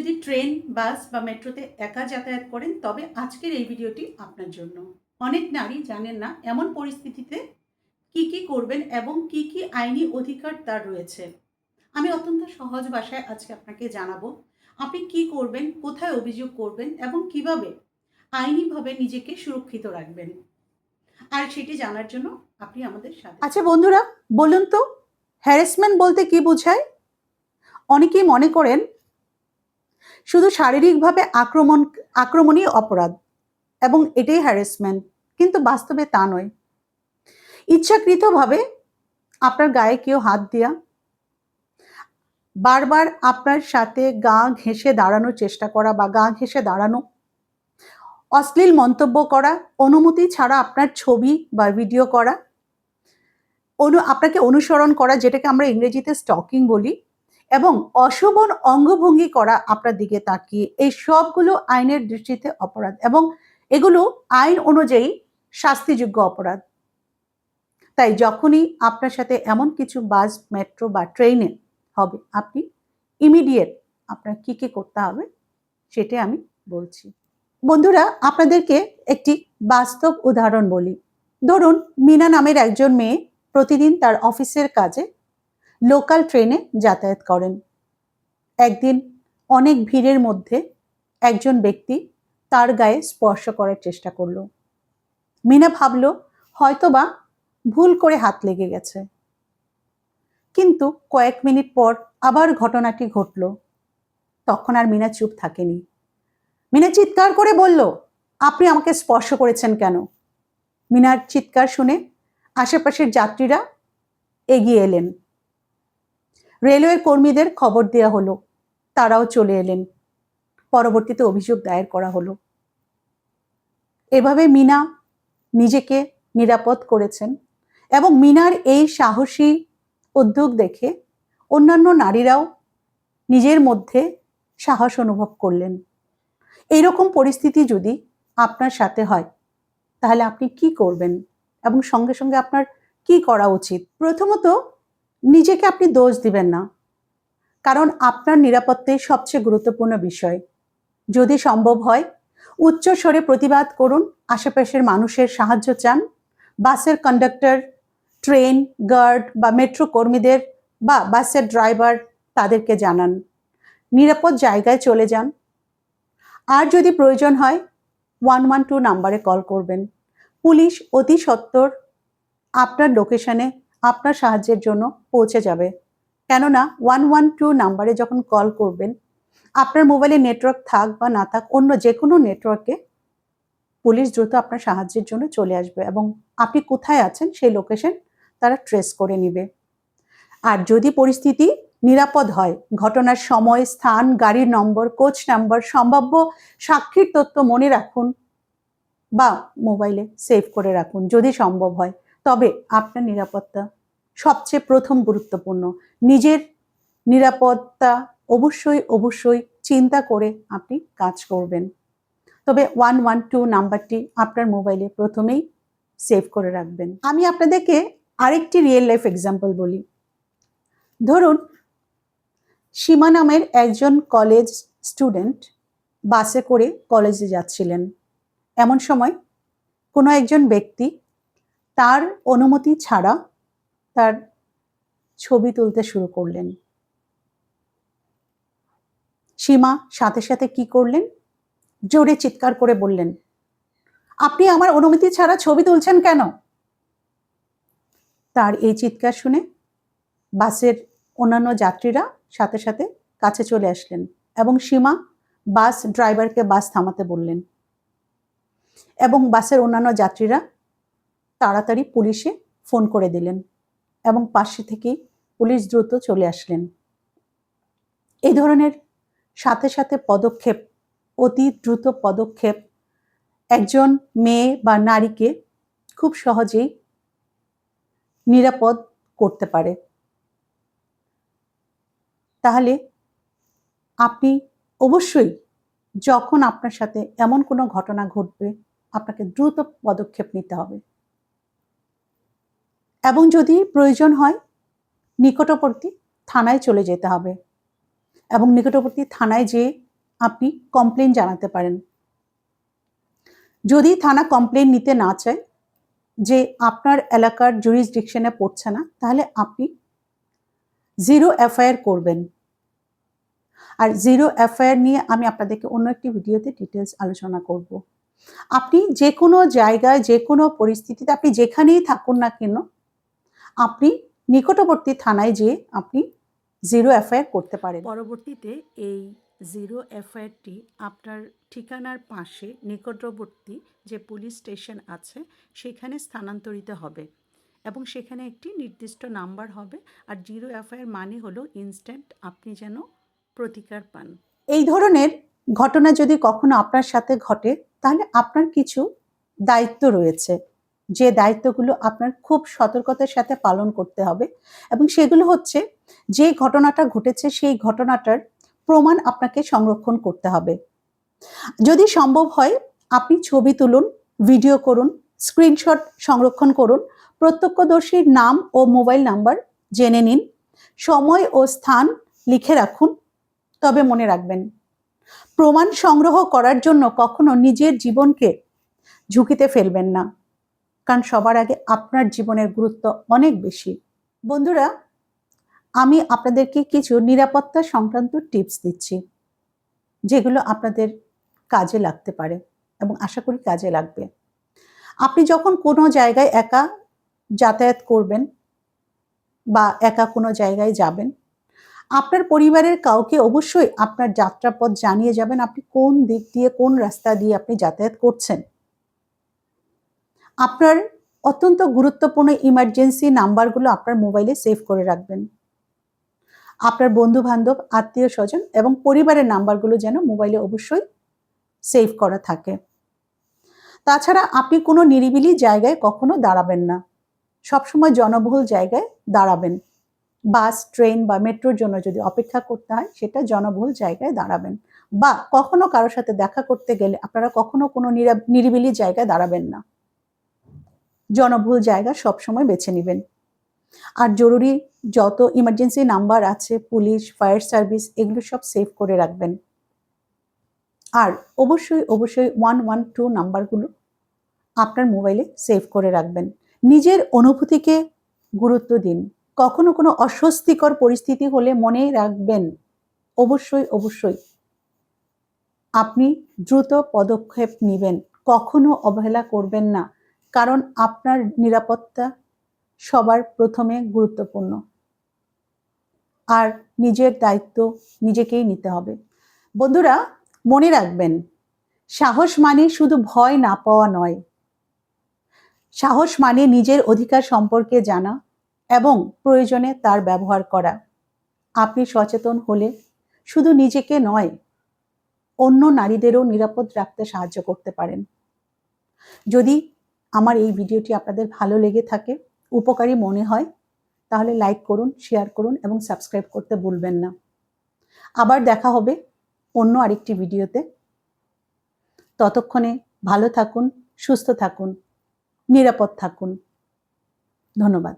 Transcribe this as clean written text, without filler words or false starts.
যদি ট্রেন, বাস বা মেট্রোতে একা যাতায়াত করেন তবে আজকের এই ভিডিওটি আপনার জন্য। অনেক নারী জানেন না এমন পরিস্থিতিতে কি করবেন এবং কি আইনি অধিকার তার রয়েছে। আমি অত্যন্ত সহজ ভাষায় আজকে আপনাকে জানাবো আপনি কি করবেন, কোথায় অভিযোগ করবেন এবং কিভাবে আইনিভাবে নিজেকে সুরক্ষিত রাখবেন। আর সেটি জানার জন্য আপনি আমাদের সাথে। আচ্ছা বন্ধুরা, বলুন তো হ্যারাসমেন্ট বলতে কি বোঝায়? অনেকেই মনে করেন শুধু শারীরিকভাবে আক্রমণই অপরাধ এবং এটাই হ্যারাসমেন্ট, কিন্তু বাস্তবে তা নয়। ইচ্ছাকৃতভাবে আপনার গায়ে কেউ হাত দেয়া, বারবার আপনার সাথে গা ঘেঁষে দাঁড়ানোর চেষ্টা করা বা গা ঘেঁষে দাঁড়ানো, অশ্লীল মন্তব্য করা, অনুমতি ছাড়া আপনার ছবি বা ভিডিও করা, আপনাকে অনুসরণ করা, যেটাকে আমরা ইংরেজিতে স্টকিং বলি, এবং অশোভন অঙ্গভঙ্গি করা আপনার দিকে তাকিয়ে, এই সবগুলো আইনের দৃষ্টিতে অপরাধ এবং এগুলো আইন অনুযায়ী শাস্তিযোগ্য অপরাধ। তাই যখনই আপনার সাথে এমন কিছু বাস, মেট্রো বা ট্রেনে হবে, আপনি ইমিডিয়েট আপনার কি করতে হবে সেটাই আমি বলছি। বন্ধুরা, আপনাদেরকে একটি বাস্তব উদাহরণ বলি। ধরুন, মিনা নামের একজন মেয়ে প্রতিদিন তার অফিসের কাজে লোকাল ট্রেনে যাতায়াত করেন। একদিন অনেক ভিড়ের মধ্যে একজন ব্যক্তি তার গায়ে স্পর্শ করার চেষ্টা করলো। মিনা ভাবল হয়তোবা ভুল করে হাত লেগে গেছে, কিন্তু কয়েক মিনিট পর আবার ঘটনাটি ঘটল। তখন আর মিনা চুপ থাকেনি। মিনা চিৎকার করে বলল, আপনি আমাকে স্পর্শ করেছেন কেন? মিনার চিৎকার শুনে আশেপাশের যাত্রীরা এগিয়ে এলেন। রেলওয়ের কর্মীদের খবর দেওয়া হলো, তারাও চলে এলেন। পরবর্তীতে অভিযোগ দায়ের করা হলো। এভাবে মিনা নিজেকে নিরাপদ করেছেন এবং মিনার এই সাহসী উদ্যোগ দেখে অন্যান্য নারীরাও নিজের মধ্যে সাহস অনুভব করলেন। এইরকম পরিস্থিতি যদি আপনার সাথে হয় তাহলে আপনি কি করবেন এবং সঙ্গে সঙ্গে আপনার কি করা উচিত? প্রথমত, নিজেকে আপনি দোষ দিবেন না, কারণ আপনার নিরাপত্তাই সবচেয়ে গুরুত্বপূর্ণ বিষয়। যদি সম্ভব হয় উচ্চ স্বরে প্রতিবাদ করুন, আশেপাশের মানুষের সাহায্য চান, বাসের কন্ডাক্টর, ট্রেন গার্ড বা মেট্রো কর্মীদের বা বাসের ড্রাইভার তাদেরকে জানান, নিরাপদ জায়গায় চলে যান। আর যদি প্রয়োজন হয় 112 নাম্বারে কল করবেন। পুলিশ অতি সত্বর আপনার লোকেশনে আপনার সাহায্যের জন্য পৌঁছে যাবে। কেননা 112 নাম্বারে যখন কল করবেন, আপনার মোবাইলে নেটওয়ার্ক থাক বা না থাক, অন্য যে কোনো নেটওয়ার্কে পুলিশ দ্রুত আপনার সাহায্যের জন্য চলে আসবে এবং আপনি কোথায় আছেন সেই লোকেশন তারা ট্রেস করে নেবে। আর যদি পরিস্থিতি নিরাপদ হয়, ঘটনার সময়, স্থান, গাড়ির নম্বর, কোচ নাম্বার, সম্ভাব্য সাক্ষীর তথ্য মনে রাখুন বা মোবাইলে সেভ করে রাখুন যদি সম্ভব হয়। তবে আপনার নিরাপত্তা সবচেয়ে প্রথম গুরুত্বপূর্ণ। নিজের নিরাপত্তা অবশ্যই চিন্তা করে আপনি কাজ করবেন। তবে 112 নাম্বারটি আপনার মোবাইলে প্রথমেই সেভ করে রাখবেন। আমি আপনাদেরকে আরেকটি রিয়েল লাইফ এক্সাম্পল বলি। ধরুন, সীমা নামের একজন কলেজ স্টুডেন্ট বাসে করে কলেজে যাচ্ছিলেন। এমন সময় কোনো একজন ব্যক্তি তার অনুমতি ছাড়া তার ছবি তুলতে শুরু করলেন। সীমা সাথে সাথে কি করলেন? জোরে চিৎকার করে বললেন, আপনি আমার অনুমতি ছাড়া ছবি তুলছেন কেন? তার এই চিৎকার শুনে বাসের অন্যান্য যাত্রীরা সাথে সাথে কাছে চলে আসলেন এবং সীমা বাস ড্রাইভারকে বাস থামাতে বললেন এবং বাসের অন্যান্য যাত্রীরা তাড়াতাড়ি পুলিশে ফোন করে দিলেন এবং পাশে থেকেই পুলিশ দ্রুত চলে আসলেন। এই ধরনের সাথে সাথে পদক্ষেপ, অতি দ্রুত পদক্ষেপ একজন মেয়ে বা নারীকে খুব সহজেই নিরাপদ করতে পারে। তাহলে আপনি অবশ্যই যখন আপনার সাথে এমন কোনো ঘটনা ঘটবে, আপনাকে দ্রুত পদক্ষেপ নিতে হবে এবং যদি প্রয়োজন হয় নিকটবর্তী থানায় চলে যেতে হবে এবং নিকটবর্তী থানায় যেয়ে আপনি কমপ্লেন জানাতে পারেন। যদি থানা কমপ্লেন নিতে না চায়, যে আপনার এলাকার জুরিসডিকশনে পড়ছে না, তাহলে আপনি 0 এফআইআর করবেন। আর 0 এফআইআর নিয়ে আমি আপনাদেরকে অন্য একটি ভিডিওতে ডিটেলস আলোচনা করব। আপনি যে কোনো জায়গায়, যে কোনো পরিস্থিতিতে, আপনি যেখানেই থাকুন না কেন, আপনি নিকটবর্তী থানায় যেয়ে আপনি 0 এফআইআর করতে পারেন। পরবর্তীতে এই 0 এফআইআরটি আপনার ঠিকানার পাশে নিকটবর্তী যে পুলিশ স্টেশন আছে সেখানে স্থানান্তরিত হবে এবং সেখানে একটি নির্দিষ্ট নাম্বার হবে। আর 0 এফআইআর মানে হলো ইনস্ট্যান্ট আপনি যেন প্রতিকার পান। এই ধরনের ঘটনা যদি কখনো আপনার সাথে ঘটে, তাহলে আপনার কিছু দায়িত্ব রয়েছে, যে দায়িত্বগুলো আপনার খুব সতর্কতার সাথে পালন করতে হবে। এবং সেগুলো হচ্ছে, যে ঘটনাটা ঘটেছে সেই ঘটনাটার প্রমাণ আপনাকে সংরক্ষণ করতে হবে। যদি সম্ভব হয় আপনি ছবি তুলুন, ভিডিও করুন, স্ক্রিনশট সংরক্ষণ করুন, প্রত্যক্ষদর্শীর নাম ও মোবাইল নাম্বার জেনে নিন, সময় ও স্থান লিখে রাখুন। তবে মনে রাখবেন, প্রমাণ সংগ্রহ করার জন্য কখনো নিজের জীবনকে ঝুঁকিতে ফেলবেন না, কারণ সবার আগে আপনার জীবনের গুরুত্ব অনেক বেশি। বন্ধুরা, আমি আপনাদেরকে কিছু নিরাপত্তা সংক্রান্ত টিপস দিচ্ছি, যেগুলো আপনাদের কাজে লাগতে পারে এবং আশা করি কাজে লাগবে। আপনি যখন কোনো জায়গায় একা যাতায়াত করবেন বা একা কোনো জায়গায় যাবেন, আপনার পরিবারের কাউকে অবশ্যই আপনার যাত্রাপথ জানিয়ে যাবেন, আপনি কোন দিক দিয়ে, কোন রাস্তা দিয়ে আপনি যাতায়াত করছেন। আপনার অত্যন্ত গুরুত্বপূর্ণ ইমার্জেন্সি নাম্বারগুলো আপনার মোবাইলে সেভ করে রাখবেন। আপনার বন্ধু বান্ধব, আত্মীয় স্বজন এবং পরিবারের নাম্বারগুলো যেন মোবাইলে অবশ্যই সেভ করা থাকে। তাছাড়া আপনি কোনো নিরিবিলি জায়গায় কখনো দাঁড়াবেন না, সবসময় জনবহুল জায়গায় দাঁড়াবেন। বাস, ট্রেন বা মেট্রোর জন্য যদি অপেক্ষা করতে হয়, সেটা জনবহুল জায়গায় দাঁড়াবেন। বা কখনো কারোর সাথে দেখা করতে গেলে আপনারা কখনো কোনো নিরিবিলি জায়গায় দাঁড়াবেন না, জনবহুল জায়গা সবসময় বেছে নেবেন। আর জরুরি যত ইমার্জেন্সি নাম্বার আছে, পুলিশ, ফায়ার সার্ভিস, এগুলো সব সেভ করে রাখবেন। আর অবশ্যই অবশ্যই 112 নাম্বারগুলো আপনার মোবাইলে সেভ করে রাখবেন। নিজের অনুভূতিকে গুরুত্ব দিন। কখনো কোনো অস্বস্তিকর পরিস্থিতি হলে মনে রাখবেন, অবশ্যই অবশ্যই আপনি দ্রুত পদক্ষেপ নেবেন, কখনো অবহেলা করবেন না, কারণ আপনার নিরাপত্তা সবার প্রথমে গুরুত্বপূর্ণ। আর নিজের দায়িত্ব নিজেকেই নিতে হবে। বন্ধুরা, মনে রাখবেন, সাহস মানে শুধু ভয় না পাওয়া নয়, সাহস মানে নিজের অধিকার সম্পর্কে জানা এবং প্রয়োজনে তার ব্যবহার করা। আপনি সচেতন হলে শুধু নিজেকে নয়, অন্য নারীদেরও নিরাপদ রাখতে সাহায্য করতে পারেন। যদি আমার এই ভিডিওটি আপনাদের ভালো লেগে থাকে, উপকারী মনে হয়, তাহলে লাইক করুন, শেয়ার করুন এবং সাবস্ক্রাইব করতে ভুলবেন না। আবার দেখা হবে অন্য আরেকটি ভিডিওতে। ততক্ষণে ভালো থাকুন, সুস্থ থাকুন, নিরাপদ থাকুন। ধন্যবাদ।